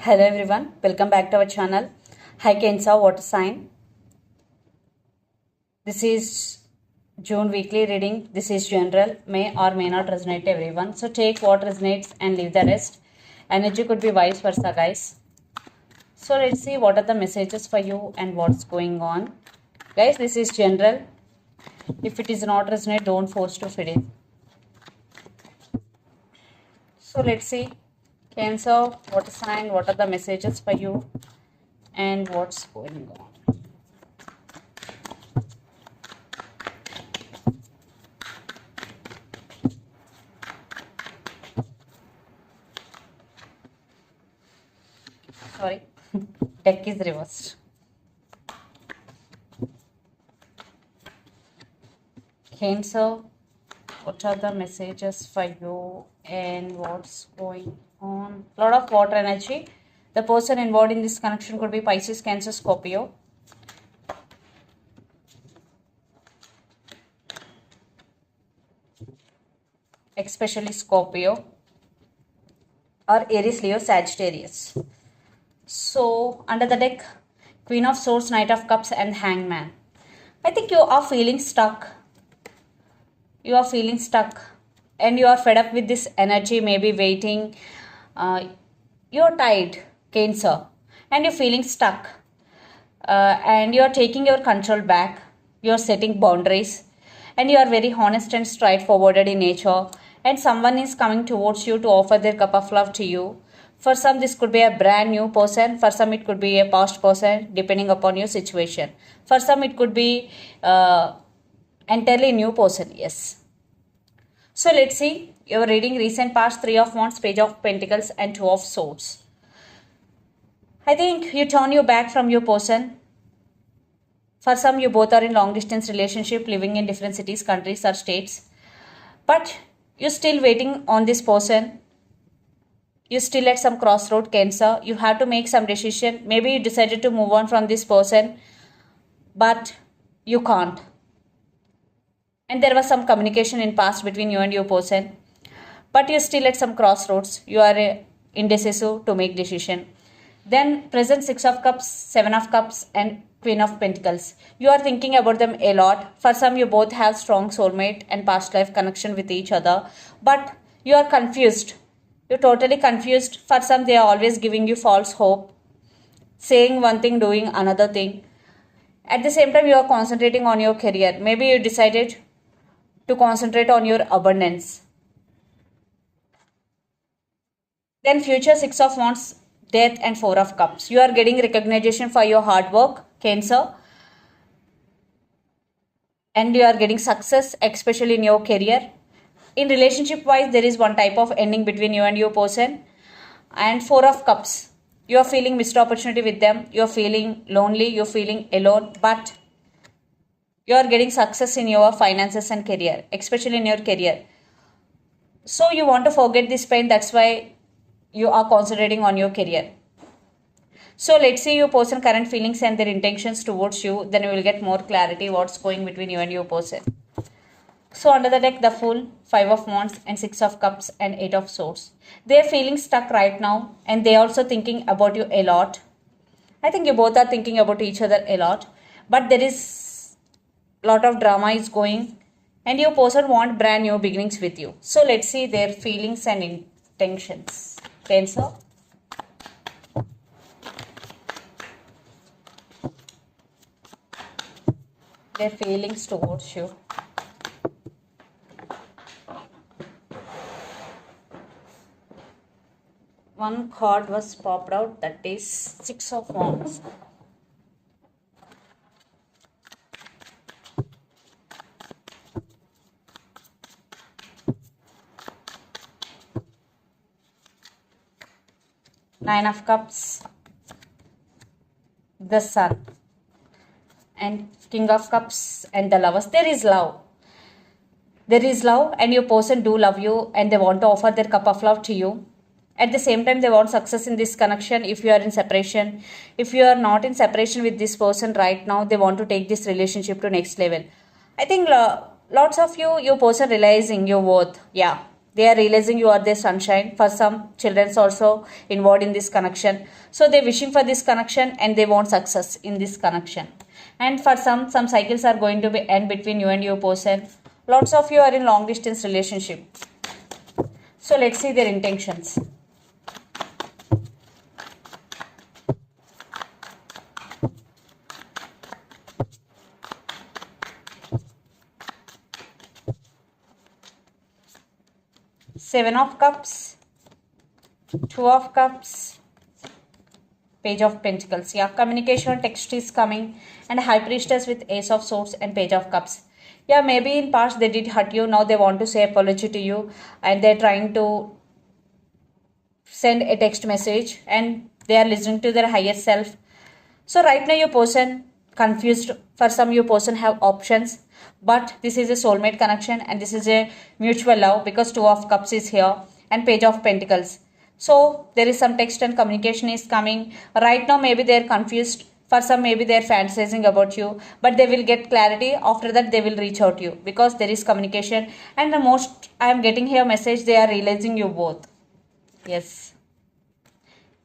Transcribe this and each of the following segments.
Hello everyone, welcome back to our channel. Hi Cancer Water Sign. This is June weekly reading. This is general, may or may not resonate to everyone. So take what resonates and leave the rest. Energy could be vice versa, guys. So let's see what are the messages for you and what's going on. Guys, this is general. If it is not resonate, don't force to fit in. So let's see. Cancer, water sign, what are the messages for you and what's going on. Sorry, deck is reversed. Cancer, what are the messages for you and what's going on? Lot of water energy. The person involved in this connection could be Pisces, Cancer, Scorpio. Especially Scorpio or Aries, Leo, Sagittarius. So under the deck, Queen of Swords, Knight of Cups and Hangman. I think you are feeling stuck. You are feeling stuck and you are fed up with this energy, maybe waiting. You're tired, Cancer, and you're feeling stuck. And you're taking your control back. You're setting boundaries and you are very honest and straightforward in nature. And someone is coming towards you to offer their cup of love to you. For some, this could be a brand new person. For some, it could be a past person, depending upon your situation. For some, it could be entirely new person. Yes. So let's see. You're reading recent past, 3 of Wands, Page of Pentacles and 2 of Swords. I think you turn your back from your person. For some, you both are in long distance relationship, living in different cities, countries or states. But you're still waiting on this person. You're still at some crossroad, Cancer. You have to make some decision. Maybe you decided to move on from this person, but you can't. And there was some communication in past between you and your person, but you're still at some crossroads. You are indecisive to make decision. Then present 6 of Cups, 7 of Cups and Queen of Pentacles. You are thinking about them a lot. For some, you both have strong soulmate and past life connection with each other, but you are confused. You're totally confused. For some, they are always giving you false hope, saying one thing, doing another thing. At the same time, you are concentrating on your career. Maybe you decided to concentrate on your abundance. Then future 6 of Wands, Death and 4 of Cups. You are getting recognition for your hard work, Cancer. And you are getting success, especially in your career. In relationship wise, there is one type of ending between you and your person. And 4 of Cups. You are feeling missed opportunity with them. You are feeling lonely. You are feeling alone. But you are getting success in your finances and career, especially in your career. So you want to forget this pain. That's why you are concentrating on your career. So let's see your person current feelings and their intentions towards you. Then you will get more clarity what's going between you and your person. So under the deck, the Fool, 5 of Wands and 6 of Cups and 8 of Swords. They are feeling stuck right now and they are also thinking about you a lot. I think you both are thinking about each other a lot. But there is a lot of drama is going and your person want brand new beginnings with you. So let's see their feelings and intentions. Cancer. Their feelings towards you. One card was popped out, that is 6 of Wands. Nine of Cups, the Sun, and King of Cups and the Lovers. There is love. There is love and your person do love you and they want to offer their cup of love to you. At the same time, they want success in this connection if you are in separation. If you are not in separation with this person right now, they want to take this relationship to next level. I think lots of you, your person realizing your worth. Yeah. They are realizing you are their sunshine. For some children also involved in this connection. So they're wishing for this connection and they want success in this connection. And for some cycles are going to be end between you and your person. Lots of you are in long distance relationship. So let's see their intentions. Seven of Cups, Two of Cups, Page of Pentacles. Yeah, communication text is coming, and High Priestess with Ace of Swords and Page of Cups. Yeah, maybe in past they did hurt you. Now they want to say apology to you, and they're trying to send a text message, and they are listening to their higher self. So right now your person confused. For some your person have options, but this is a soulmate connection and this is a mutual love, because Two of Cups is here and Page of Pentacles. So there is some text and communication is coming. Right now maybe they are confused. For some maybe they are fantasizing about you, but they will get clarity. After that they will reach out to you because there is communication. And the most I am getting here message, they are realizing you both. Yes.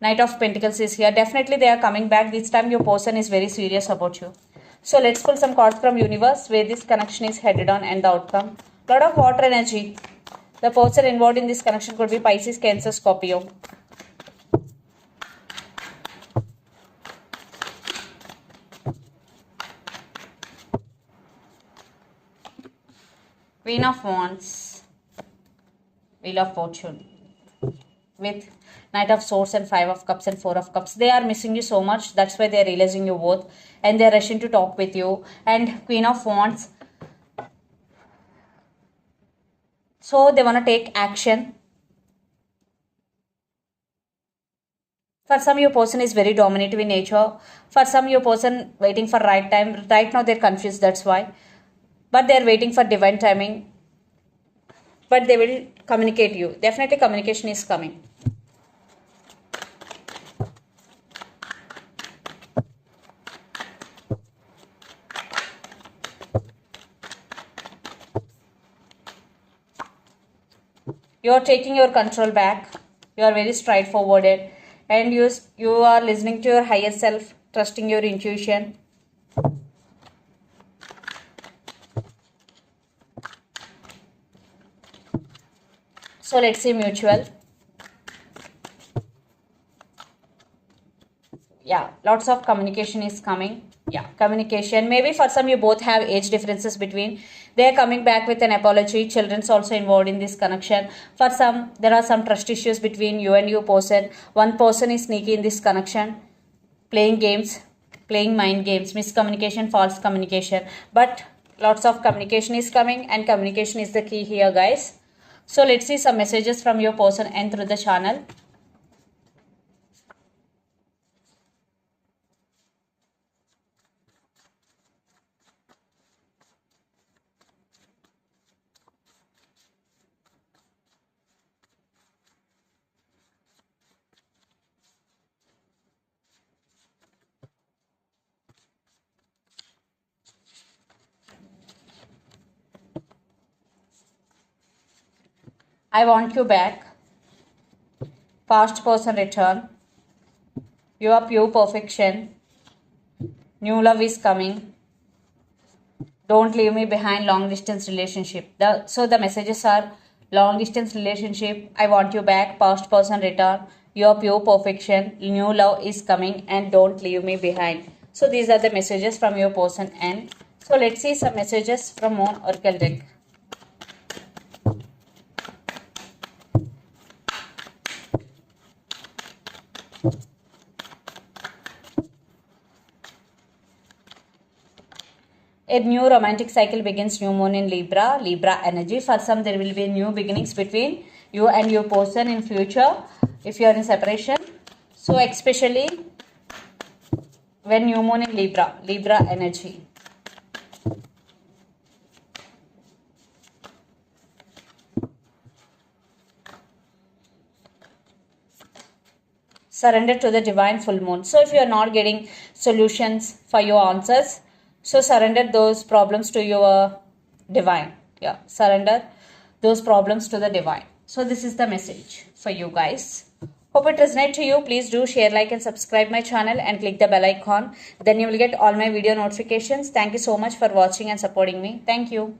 Knight of Pentacles is here. Definitely they are coming back. This time your person is very serious about you. So let's pull some cards from universe where this connection is headed on and the outcome. Lot of water energy. The person involved in this connection could be Pisces, Cancer, Scorpio. Queen of Wands. Wheel of Fortune. With Knight of Swords and Five of Cups and Four of Cups. They are missing you so much. That's why they are realizing you both. And they are rushing to talk with you. And Queen of Wands. So they want to take action. For some your person is very dominative in nature. For some your person waiting for right time. Right now they are confused. That's why. But they are waiting for divine timing. But they will communicate you. Definitely communication is coming. You are taking your control back. You are very straightforward, and you are listening to your higher self, trusting your intuition. So let's see mutual. Yeah, lots of communication is coming. Yeah, communication. Maybe for some you both have age differences between. They are coming back with an apology. Children's also involved in this connection. For some, there are some trust issues between you and your person. One person is sneaky in this connection, playing games, playing mind games, miscommunication, false communication. But lots of communication is coming, and communication is the key here, guys. So let's see some messages from your person and through the channel. I want you back. Past person return. You are pure perfection. New love is coming. Don't leave me behind. Long distance relationship. So the messages are long distance relationship. I want you back. Past person return. You are pure perfection. New love is coming, and don't leave me behind. So these are the messages from your person. And so let's see some messages from Moon Oracle deck. A new romantic cycle begins. New moon in Libra. Libra energy. For some there will be new beginnings between you and your person in future if you are in separation. So especially when new moon in Libra. Libra energy. Surrender to the divine full moon. So if you are not getting solutions for your answers, so surrender those problems to your divine. Yeah, surrender those problems to the divine. So this is the message for you guys. Hope it resonates to you. Please do share, like and subscribe my channel and click the bell icon. Then you will get all my video notifications. Thank you so much for watching and supporting me. Thank you.